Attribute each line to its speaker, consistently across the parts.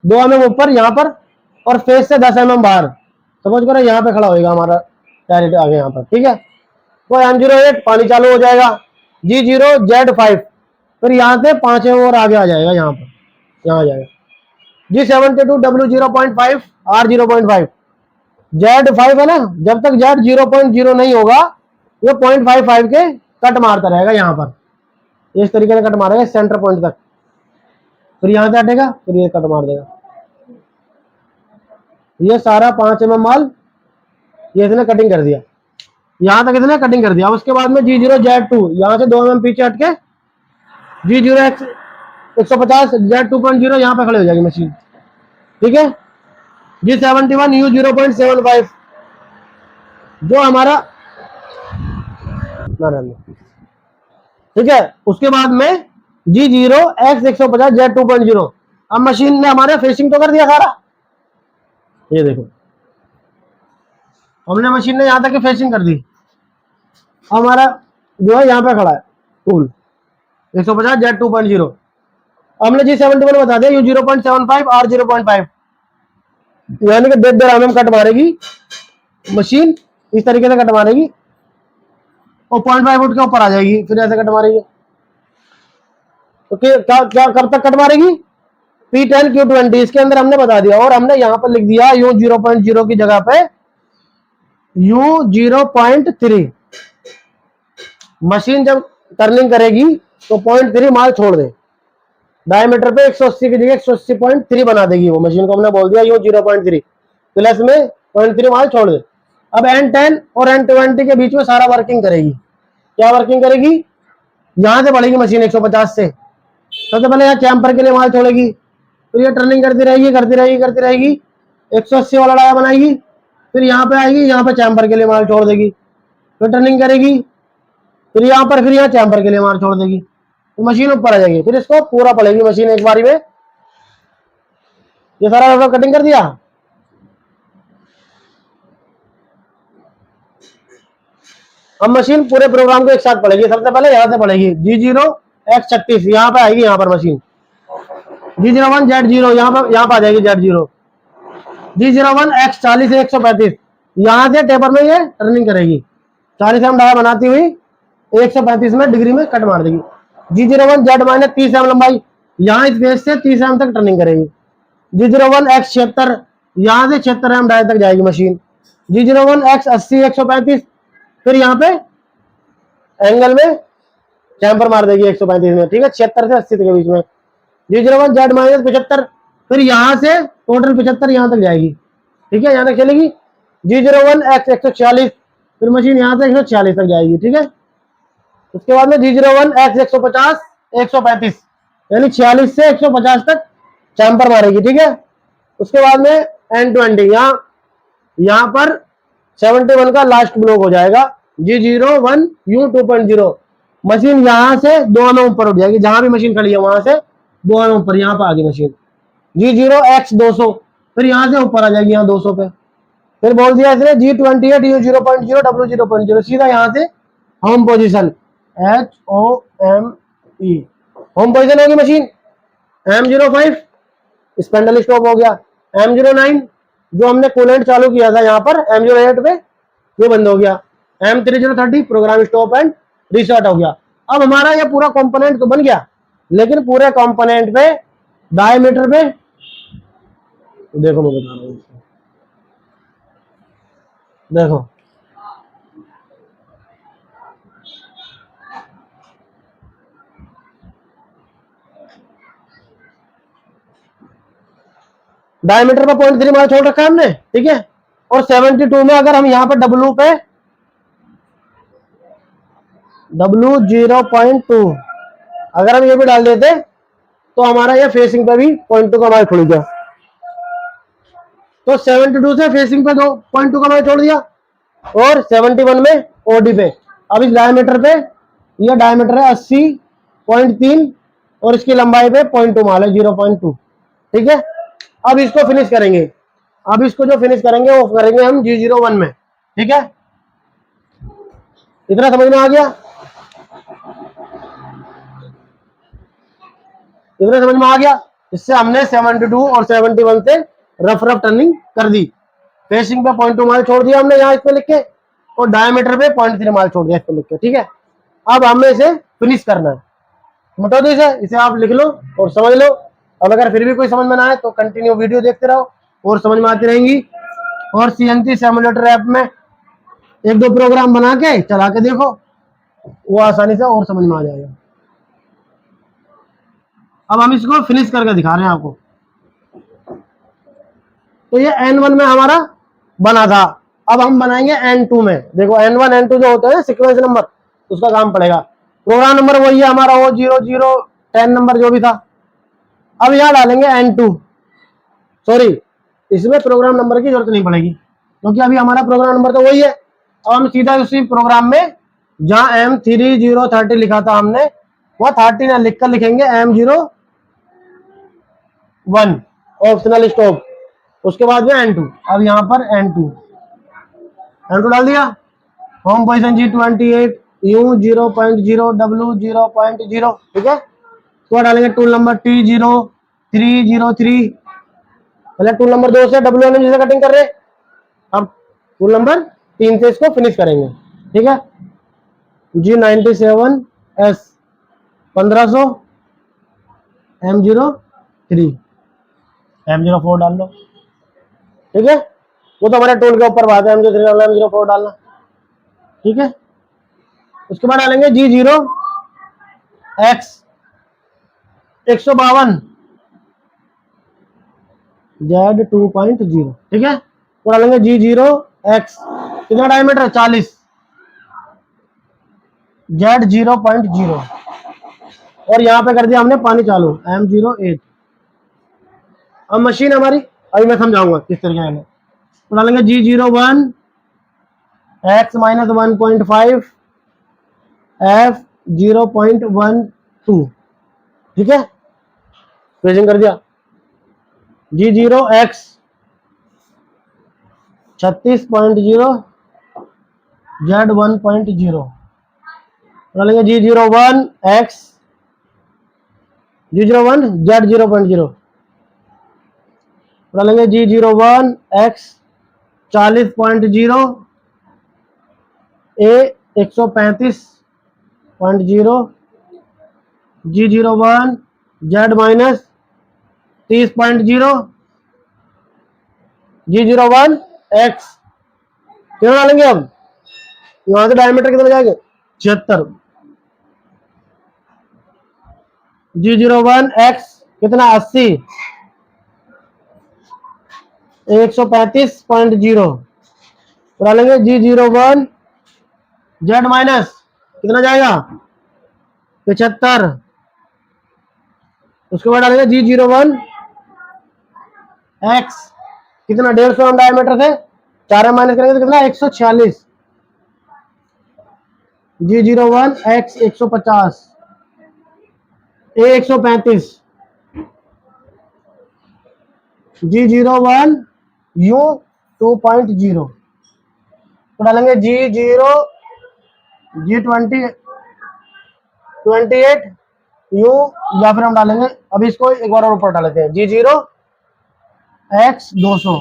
Speaker 1: 2 mm ऊपर यहाँ पर और फेस से 10 mm बाहर। सपोज करो यहाँ पे खड़ा होगा हमारा टायर आगे यहाँ पर, ठीक है। तो M08 पानी चालू हो जाएगा, G0Z5 फिर यहाँ से 5 mm और आगे आ जाएगा, यहाँ पर यहाँ आ जाएगा। G72 W0.5 R0.5 Z5 है ना, जब तक Z 0.0 नहीं होगा ये 0.55 के कट मारता रहेगा यहाँ पर, इस तरीके से कट मारेगा सेंटर पॉइंट तक, फिर यहाँ से हटेगा, फिर ये कट मार देगा। ये सारा 5 mm माल ये इसने कटिंग कर दिया, यहाँ तक इसने कटिंग कर दिया। उसके बाद में G0Z2 यहाँ से 2 mm पीछे हटके G0X 150 Z2.0 यहाँ पे खड़े हो जाएगी मशीन, ठीक है। G71 U 0.75 जो हमारा ठीक है। उसके बाद में G0X 150 Z2.0। अब मशीन ने हमारे फेसिंग तो कर दिया सारा, ये देखो हमने मशीन ने यहाँ तक की फेसिंग कर दी। हमारा जो है यहाँ पे खड़ा है टूल 150 Z2.0। हमने G71 बता दिया U 0.75 R 0.5 यानी कि 1.5 mm कट मारेगी मशीन, इस तरीके से कट मारेगी और 0.5 फुट के ऊपर आ जाएगी, फिर ऐसे कट मारेगी। तो क्या क्या कब तक कट मारेगी? P10 Q20 इसके अंदर हमने बता दिया, और हमने यहाँ पर लिख दिया U 0.0 की जगह पे U 0.3। मशीन जब टर्निंग करेगी तो 0.3 माल छोड़ दे, डायमीटर पे 180 की जगह 180.3 बना देगी वो मशीन को। हमने बोल दिया U 0.3 प्लस में 0.3 माल छोड़ दे। अब N10 और N20 के बीच में सारा वर्किंग करेगी। क्या वर्किंग करेगी? यहां से बढ़ेगी मशीन 150 से, सबसे पहले यहाँ चैम्पर के लिए माल छोड़ेगी, फिर ये टर्निंग करती रहेगी करती रहेगी करती रहेगी, 180 वाला डाया बनाएगी, फिर यहाँ पे आएगी, यहाँ पे चैम्पर के लिए माल छोड़ देगी, फिर टर्निंग करेगी, फिर यहाँ पर फिर यहाँ चैम्पर के लिए माल छोड़ देगी, तो मशीन ऊपर आ जाएगी। फिर इसको पूरा पड़ेगी मशीन एक बारी में। ये सारा कटिंग कर दिया। अब मशीन पूरे प्रोग्राम को एक साथ पड़ेगी। सबसे पहले यहाँ से पड़ेगी G0X36 यहाँ पे आएगी, यहाँ पर मशीन G01Z0 यहाँ पर आ जाएगी Z0, G01X40 से 135 यहाँ से टेपर में ये टर्निंग करेगी, 40 एम डाया बनाती हुई 135 में डिग्री में कट मार देगी। G01Z- 30 एम लंबाई यहाँ इस बेस से 30 एम तक टर्निंग करेगी। G01X76 यहाँ से 76 एम डाया तक जाएगी मशीन। G01X80 135 फिर यहाँ पे एंगल में चैम्पर मार देगी 135 में, ठीक है, 76 से 80 के बीच में। G01Z- 75 फिर यहाँ से टोटल 75 यहाँ तक जाएगी, ठीक है, यहाँ तक चलेगी। G01X 146 फिर मशीन यहाँ से 146 तक जाएगी, ठीक है। उसके बाद में G01X 150 135 यानी 46 से 150 तक चैम्पर मारेगी, ठीक है। उसके बाद में N20 यहाँ पर 71 का लास्ट ब्लॉक हो जाएगा G01 U 2.0। मशीन यहाँ से 2 mm ऊपर उठ जाएगी, जहां भी मशीन खड़ी है वहां से 2 mm ऊपर यहाँ पर आ गई मशीन। G0X 200 फिर यहाँ से ऊपर आ जाएगी यहाँ 200 पे। फिर बोल दिया इसने G28 U 0.0 W 0.0 सीधा यहाँ से home position HOME home position होगी मशीन। M05 स्पेंडल स्टॉप हो गया। M09 जो हमने कूलेंट चालू किया था यहाँ पर M08 पे वो बंद हो गया। M3030 programme stop and restart हो गया। अब हमारा ये पूरा कंपोनेंट तो बन गया, लेकिन पूरे कंपोनेंट पे डायमीटर पे देखो, मैं बता रहा हूँ, देखो डायमीटर पे 0.3 मार्क छोड़ रखा है हमने, ठीक है। और 72 में अगर हम यहाँ पर W पे W0.2 अगर हम ये भी डाल देते तो हमारा ये फेसिंग पे भी 0.2 का मार्क खुल गया। तो 72 से फेसिंग पे 0.2 का मार्क छोड़ दिया और 71 में OD पे। अब इस डायमीटर पे ये डायमीटर है 80.3 और इसकी लंबाई पे 0.2 माल है 0.2, ठीक है। अब इसको फिनिश करेंगे। अब इसको जो फिनिश करेंगे वो करेंगे हम G01 में, ठीक है। इतना समझ में आ गया? इतना समझ में आ गया? इससे हमने 72 और 71 से रफ टर्निंग कर दी। फेसिंग पे 0.2 माइल छोड़ दिया हमने यहाँ इस पे लिख के, और डायमीटर पे 0.3 माइल छोड़ दिया इस पे लिख के। ठीक है, अब हमें इसे फिनिश करना है। बता दो इसे आप लिख लो और समझ लो। अब अगर फिर भी कोई समझ में ना आए तो कंटिन्यू वीडियो देखते रहो और समझ में आती रहेंगी। और सीएनसी सिमुलेटर ऐप में एक दो प्रोग्राम बना के चला के देखो, वो आसानी से और समझ में आ जाएगा। अब हम इसको फिनिश करके दिखा रहे हैं आपको। तो ये N1 में हमारा बना था, अब हम बनाएंगे N2 में। देखो N1 N2 जो होते हैं सीक्वेंस नंबर, उसका काम पड़ेगा। प्रोग्राम नंबर वही है हमारा, वो 00 10 नंबर जो भी था। अब यहाँ डालेंगे N2, सॉरी इसमें प्रोग्राम नंबर की जरूरत नहीं पड़ेगी क्योंकि अभी हमारा प्रोग्राम नंबर तो वही है। अब हम सीधा उसी प्रोग्राम में जहां M3030 लिखा था हमने, वह 30 लिख कर लिखेंगे M01 ऑप्शनल स्टॉप, उसके बाद में N2। अब यहाँ पर N2 डाल दिया। Home position G28 U 0.0 W 0.0। ठीक है, तो डालेंगे टूल नंबर T0303। पहले टूल नंबर 2 से W1 से कटिंग कर रहे हैं, अब टूल नंबर 3 से इसको फिनिश करेंगे। ठीक है, G97 S 1500 M03 M04 डाल लो। ठीक है, वो तो हमारे टूल के ऊपर बात है, M03 डालना M04 डालना। ठीक है, उसके बाद डालेंगे G0X 152 Z 2.0। ठीक है, तो डालेंगे G0X कितना डायमीटर 40 Z 0.0, और यहाँ पे कर दिया हमने पानी चालू M08। अब मशीन हमारी, अभी मैं समझाऊंगा किस तरीके से। तो डालेंगे G01 X -1.5 F 0.12। ठीक है, फ्रीजिंग कर दिया। G0X 36.0 Z 1.0। डालेंगे G01 X G01 Z 0.0। डालेंगे G01 X 40.0 A 135.0 G01 Z minus 30.0 G01 X कितना डालेंगे। अब यहां से डायमीटर कितना जाएगा 76। G01 X कितना 80 135.0। डालेंगे G01 Z माइनस कितना जाएगा 75। उसके बाद डालेंगे G01 X कितना 150 हम डायमीटर से 4 माइनस करेंगे तो कितना 146। G01 X 150 A 135 G01 U 2.0। तो डालेंगे G28 U, या फिर हम डालेंगे, अभी इसको एक बार और ऊपर डालते हैं G0X 200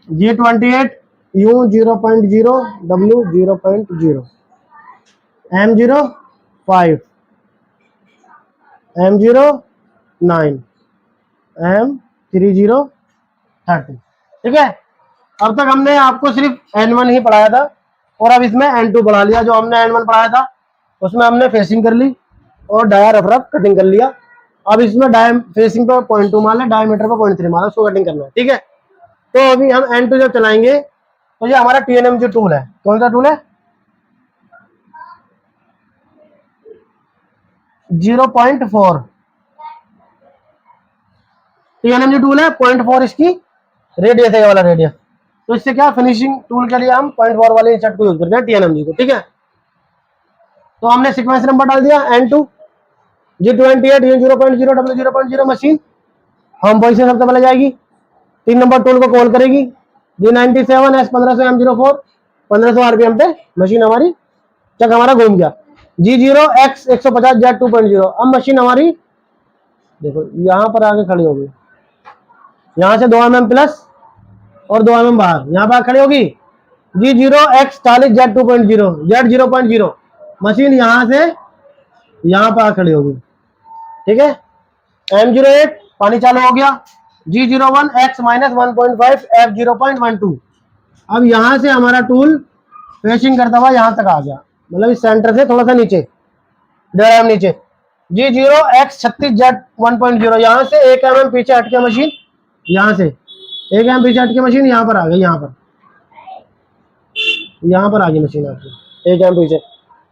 Speaker 1: G28 U 0.0 W 0.0 M05 M09 M3030। ठीक है, अब तक हमने आपको सिर्फ N1 ही पढ़ाया था और अब इसमें N2 पढ़ा लिया। जो हमने N1 पढ़ाया था उसमें हमने फेसिंग कर ली और डाया रफ कटिंग कर लिया। अब इसमें फेसिंग पे 0.2 मारना है, डायमीटर पे 0.3 मारना है, उसको कटिंग करना है। ठीक है, तो अभी हम N2 जब चलाएंगे तो ये हमारा TNMG टूल है। कौन सा टूल है 0.4 TNMG टूल है। 0.4 इसकी रेडियस है, वाला रेडियस। तो इससे क्या फिनिशिंग टूल के लिए हम 0.4 वाले इंसर्ट को यूज करते हैं TNMG को। ठीक है, तो हमने सीक्वेंस नंबर डाल दिया N2 G28 U 0.0 W 0.0 machine home position सबसे पहले जाएगी, 3 नंबर टूल को कॉल करेगी G97 S 1500 M04 1500 RPM पे मशीन हमारी चक हमारा घूम गया। G0X 150 Z 2.0। अब मशीन हमारी देखो यहाँ पर आगे खड़ी होगी, यहाँ से 2 mm प्लस और 2 mm बाहर, यहाँ पर खड़ी होगी। G0X 40 Z 2.0 Z 0.0 मशीन यहाँ से यहाँ पर खड़ी होगी, ठीक है। M08 पानी चालू हो गया। G01X -1.5 F 0.12। अब यहाँ से हमारा टूल फेसिंग करता हुआ यहाँ तक आ गया, मतलब इस सेंटर से थोड़ा सा नीचे, 1.5 mm नीचे। G0X 36 Z 1.0 यहाँ से 1 mm पीछे हट के मशीन, यहाँ से 1 mm पीछे हट के मशीन यहाँ पर आ गई, यहाँ पर आ गई मशीन आपकी 1 mm पीछे।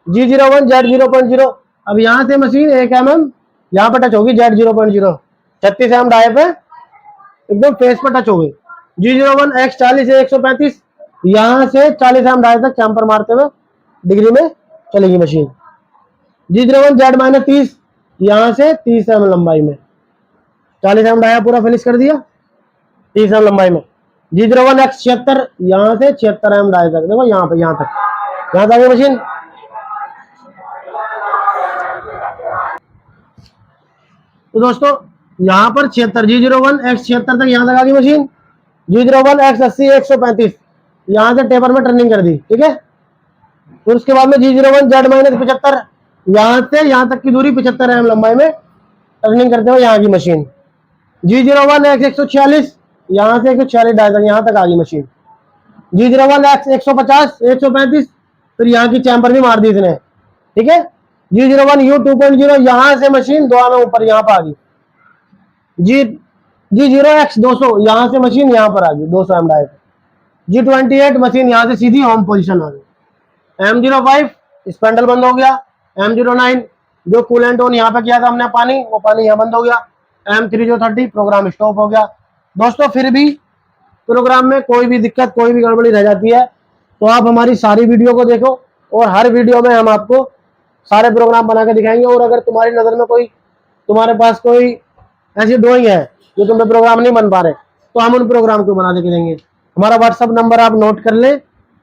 Speaker 1: G01 Z 0.0 अब यहाँ से मशीन 1 mm यहाँ पर टच होगी, Z 0.0 36 mm डाई पे एकदम फेस पर टच हो गई। G01X 40 से 135 यहाँ से 40 mm डाई तक चैम्पर मारते हुए डिग्री में चलेगी मशीन। G01 Z -30 यहाँ से 30 mm लंबाई में, 40 mm डाया पूरा फिनिश कर दिया 30 mm लंबाई में। G01X 76 यहाँ से 76 mm डाया तक, देखो यहाँ पे यहाँ तक आ गई मशीन। तो दोस्तों यहाँ पर 76 G01X 76 तक यहाँ तक आ गई मशीन। G01X 80 135 यहाँ से टेपर में टर्निंग कर दी, ठीक है। फिर उसके बाद में G01 Z -75 यहाँ से यहाँ तक की दूरी 75 mm लंबाई में टर्निंग करते हुए यहाँ की मशीन। G01X 146 यहाँ से 146 डाई तक यहाँ तक आ गई मशीन। G01X 150 135 फिर यहाँ की चैम्पर भी मार दी इसने, ठीक है। G01U 2.0 यहाँ से मशीन 2 mm ऊपर यहाँ पर आ गई। G0X 200 यहाँ से मशीन यहाँ पर आ गई 200 mm डाई पर। G28 मशीन यहाँ से सीधी होम पोजीशन आ गई। M05 स्पेंडल बंद हो गया। M09 जो कूलेंट ऑन यहाँ पे किया था हमने पानी, वो पानी यहाँ बंद हो गया। M30 प्रोग्राम स्टॉप हो गया। दोस्तों फिर भी प्रोग्राम में कोई भी दिक्कत, कोई भी गड़बड़ी रह जाती है तो आप हमारी सारी वीडियो को देखो, और हर वीडियो में हम आपको सारे प्रोग्राम बना के दिखाएंगे। और अगर तुम्हारी नज़र में तुम्हारे पास कोई ऐसी ड्राइंग है जो तुम्हें प्रोग्राम नहीं बन पा रहे, तो हम उन प्रोग्राम को बना के देंगे। हमारा व्हाट्सअप नंबर आप नोट कर ले,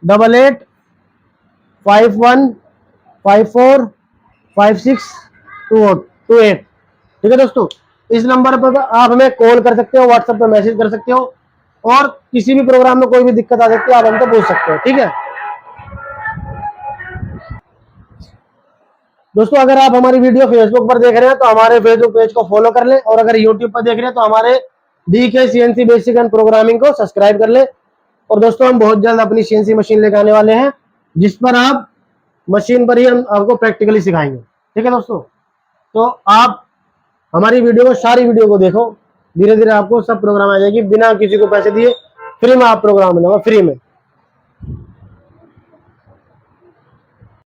Speaker 1: 8851545628, ठीक है दोस्तों। इस नंबर पर आप हमें कॉल कर सकते हो, व्हाट्सएप पर मैसेज कर सकते हो, और किसी भी प्रोग्राम में कोई भी दिक्कत आ सकती है आप हमसे पूछ सकते हो, ठीक है दोस्तों। अगर आप हमारी वीडियो फेसबुक पर देख रहे हैं तो हमारे फेसबुक पेज को फॉलो कर ले, और अगर यूट्यूब पर देख रहे हैं तो हमारे DK CNC basic and programming को सब्सक्राइब कर ले। और दोस्तों हम बहुत जल्द अपनी CNC मशीन लेकर आने वाले हैं, जिस पर आप मशीन पर ही हम आपको प्रैक्टिकली सिखाएंगे, ठीक है दोस्तों। तो आप हमारी वीडियो को, सारी वीडियो को देखो, धीरे धीरे आपको सब प्रोग्राम आ जाएगी, बिना किसी को पैसे दिए फ्री में आप प्रोग्राम बनाओ, फ्री में।